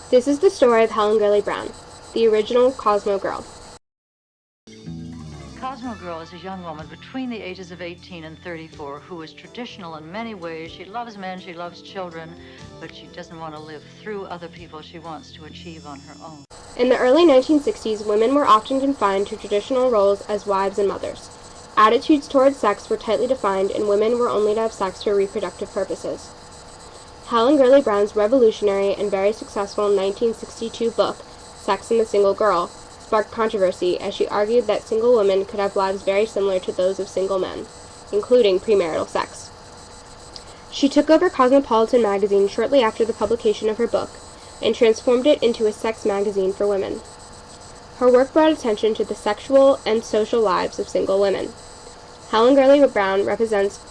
This is the story of Helen Gurley Brown, the original Cosmo Girl. Cosmo Girl is a young woman between the ages of 18 and 34 who is traditional in many ways. She loves men, she loves children, but she doesn't want to live through other people. She wants to achieve on her own. In the early 1960s, women were often confined to traditional roles as wives and mothers. Attitudes towards sex were tightly defined, and women were only to have sex for reproductive purposes. Helen Gurley Brown's revolutionary and very successful 1962 book, Sex and the Single Girl, sparked controversy as she argued that single women could have lives very similar to those of single men, including premarital sex. She took over Cosmopolitan magazine shortly after the publication of her book and transformed it into a sex magazine for women. Her work brought attention to the sexual and social lives of single women. Helen Gurley Brown represents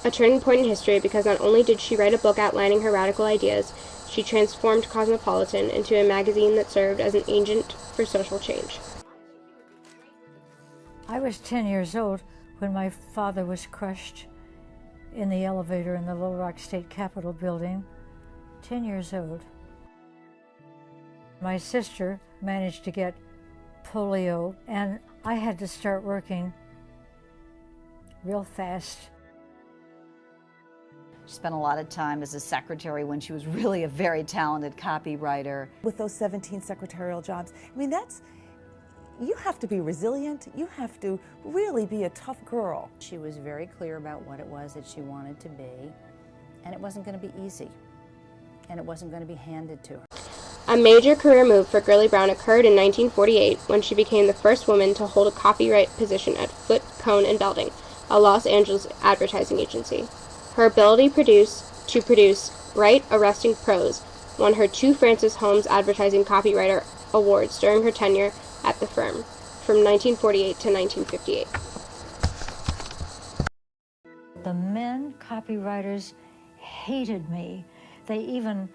a turning point in history because not only did she write a book outlining her radical ideas, she transformed Cosmopolitan into a magazine that served as an agent for social change. I was 10 years old when my father was crushed in the elevator in the Little Rock State Capitol building. 10 years old. My sister managed to get polio, and I had to start working real fast. She spent a lot of time as a secretary when she was really a very talented copywriter. With those 17 secretarial jobs, I mean, you have to be resilient. You have to really be a tough girl. She was very clear about what it was that she wanted to be, and it wasn't going to be easy, and it wasn't going to be handed to her. A major career move for Gurley Brown occurred in 1948 when she became the first woman to hold a copyright position at Foot, Cone & Belding, a Los Angeles advertising agency. Her ability to produce right, arresting prose won her 2 Francis Holmes Advertising Copywriter Awards during her tenure at the firm, from 1948 to 1958. The men copywriters hated me. They even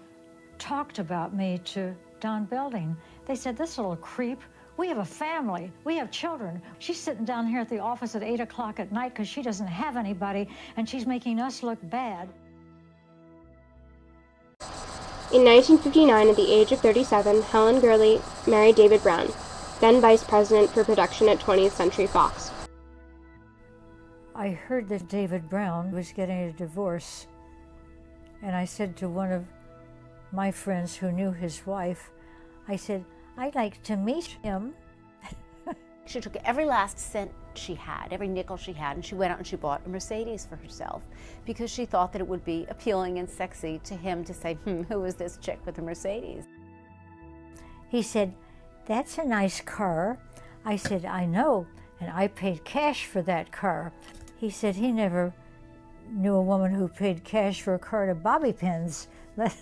talked about me to Don Belding. They said, "This little creep, we have a family, we have children. She's sitting down here at the office at 8 o'clock at night because she doesn't have anybody, and she's making us look bad." In 1959, at the age of 37, Helen Gurley married David Brown, then vice president for production at 20th Century Fox. I heard that David Brown was getting a divorce, and I said to one of my friends who knew his wife, I said, "I'd like to meet him." She took every last cent she had, every nickel she had, and she went out and she bought a Mercedes for herself because she thought that it would be appealing and sexy to him to say, who is this chick with a Mercedes? He said, "That's a nice car." I said, "I know, and I paid cash for that car." He said he never knew a woman who paid cash for a car to bobby pins, let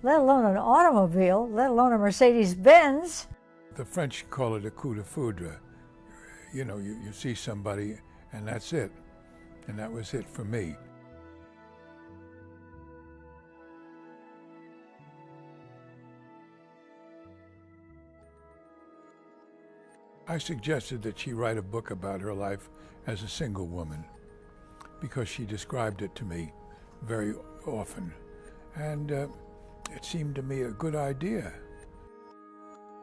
alone an automobile, let alone a Mercedes-Benz. The French call it a coup de foudre. You know, you see somebody and that's it. And that was it for me. I suggested that she write a book about her life as a single woman because she described it to me very often. And it seemed to me a good idea.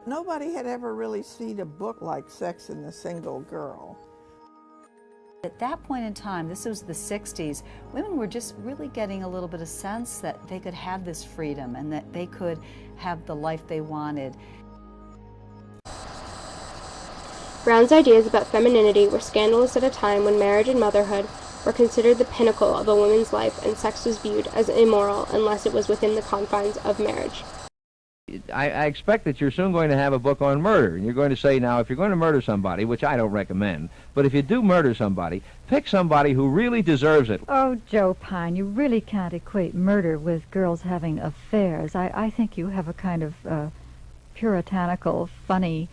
Nobody had ever really seen a book like Sex and the Single Girl. At that point in time, this was the 60s, women were just really getting a little bit of sense that they could have this freedom and that they could have the life they wanted. Brown's ideas about femininity were scandalous at a time when marriage and motherhood were considered the pinnacle of a woman's life, and sex was viewed as immoral unless it was within the confines of marriage. I expect that you're soon going to have a book on murder, and you're going to say, now, if you're going to murder somebody, which I don't recommend, but if you do murder somebody, pick somebody who really deserves it. Oh, Joe Pine, you really can't equate murder with girls having affairs. I think you have a kind of puritanical, funny,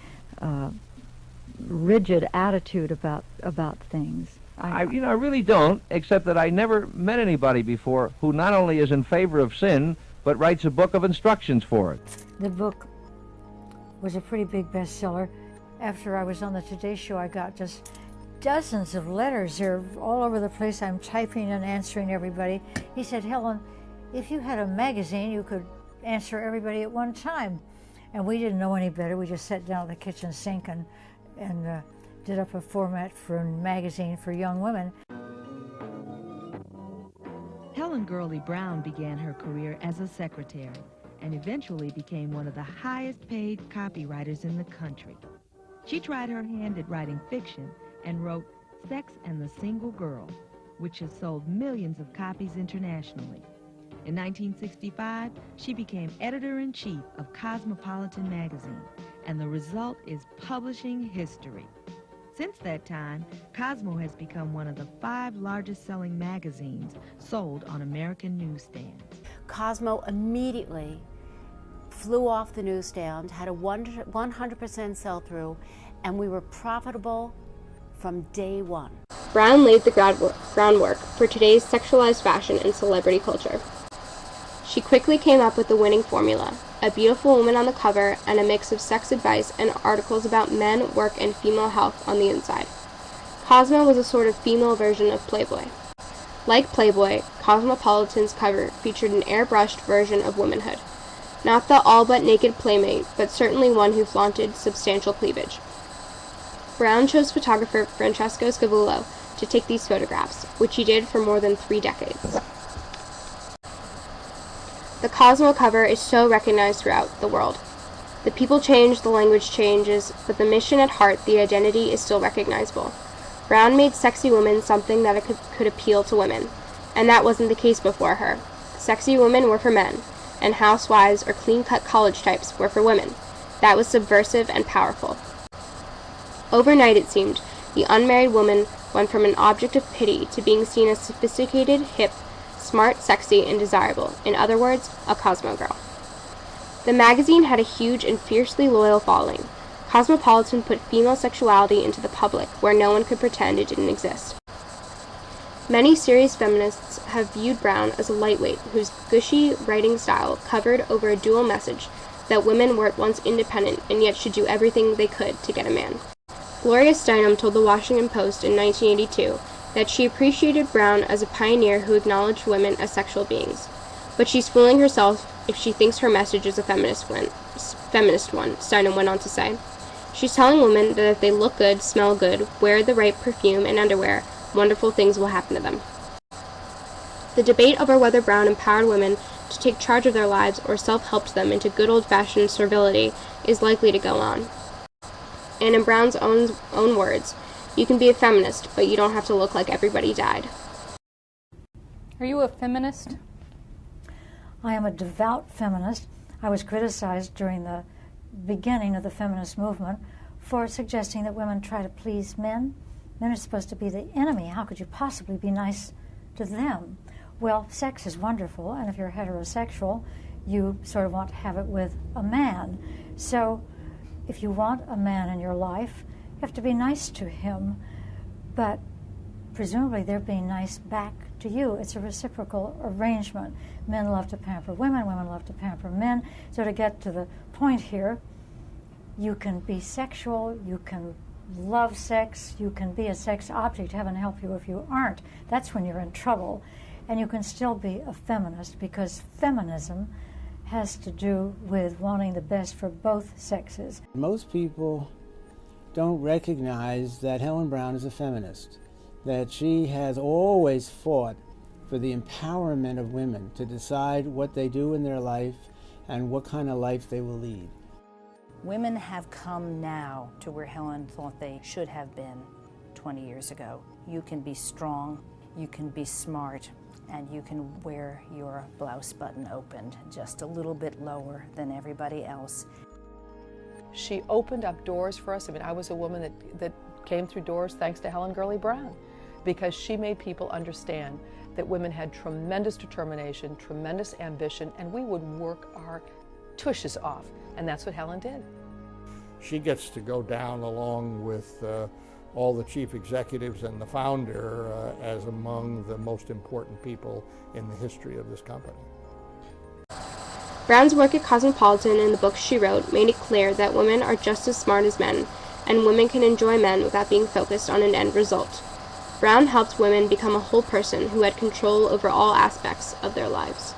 rigid attitude about things. I really don't, except that I never met anybody before who not only is in favor of sin, but writes a book of instructions for it. The book was a pretty big bestseller. After I was on the Today Show, I got just dozens of letters. They're all over the place. I'm typing and answering everybody. He said, "Helen, if you had a magazine, you could answer everybody at one time. And we didn't know any better. We just sat down at the kitchen sink and did up a format for a magazine for young women. Helen Gurley Brown began her career as a secretary and eventually became one of the highest paid copywriters in the country. She tried her hand at writing fiction and wrote Sex and the Single Girl, which has sold millions of copies internationally. In 1965, she became editor-in-chief of Cosmopolitan magazine, and the result is publishing history. Since that time, Cosmo has become one of the 5 largest-selling magazines sold on American newsstands. Cosmo immediately flew off the newsstand, had a 100% sell-through, and we were profitable from day one. Brown laid the groundwork for today's sexualized fashion and celebrity culture. She quickly came up with the winning formula, a beautiful woman on the cover and a mix of sex advice and articles about men, work, and female health on the inside. Cosmo was a sort of female version of Playboy. Like Playboy, Cosmopolitan's cover featured an airbrushed version of womanhood. Not the all-but-naked playmate, but certainly one who flaunted substantial cleavage. Brown chose photographer Francesco Scavullo to take these photographs, which he did for more than 3 decades. The Cosmo cover is so recognized throughout the world. The people change, the language changes, but the mission at heart, the identity, is still recognizable. Brown made sexy women something that could appeal to women, and that wasn't the case before her. Sexy women were for men, and housewives or clean-cut college types were for women. That was subversive and powerful. Overnight, it seemed, the unmarried woman went from an object of pity to being seen as sophisticated, hip, smart, sexy, and desirable. In other words, a Cosmo girl. The magazine had a huge and fiercely loyal following. Cosmopolitan put female sexuality into the public, where no one could pretend it didn't exist. Many serious feminists have viewed Brown as a lightweight whose gushy writing style covered over a dual message that women were at once independent and yet should do everything they could to get a man. Gloria Steinem told the Washington Post in 1982 that she appreciated Brown as a pioneer who acknowledged women as sexual beings. But she's fooling herself if she thinks her message is a feminist one, Steinem went on to say. She's telling women that if they look good, smell good, wear the right perfume and underwear, wonderful things will happen to them. The debate over whether Brown empowered women to take charge of their lives or self-helped them into good old-fashioned servility is likely to go on. And in Brown's own words, you can be a feminist, but you don't have to look like everybody died. Are you a feminist? I am a devout feminist. I was criticized during the beginning of the feminist movement for suggesting that women try to please men. Men are supposed to be the enemy. How could you possibly be nice to them? Well, sex is wonderful, and if you're heterosexual, you sort of want to have it with a man. So if you want a man in your life, you have to be nice to him, but presumably they're being nice back to you. It's a reciprocal arrangement. Men love to pamper women, women love to pamper men. So to get to the point here, you can be sexual, you can love sex, you can be a sex object. Heaven help you if you aren't. That's when you're in trouble. And you can still be a feminist, because feminism has to do with wanting the best for both sexes. Most people don't recognize that Helen Brown is a feminist, that she has always fought for the empowerment of women to decide what they do in their life and what kind of life they will lead. Women have come now to where Helen thought they should have been 20 years ago. You can be strong, you can be smart, and you can wear your blouse button opened just a little bit lower than everybody else. She opened up doors for us. I mean, I was a woman that came through doors thanks to Helen Gurley Brown, because she made people understand that women had tremendous determination, tremendous ambition, and we would work our tushes off, and that's what Helen did. She gets to go down along with all the chief executives and the founder as among the most important people in the history of this company. Brown's work at Cosmopolitan and the books she wrote made it clear that women are just as smart as men, and women can enjoy men without being focused on an end result. Brown helped women become a whole person who had control over all aspects of their lives.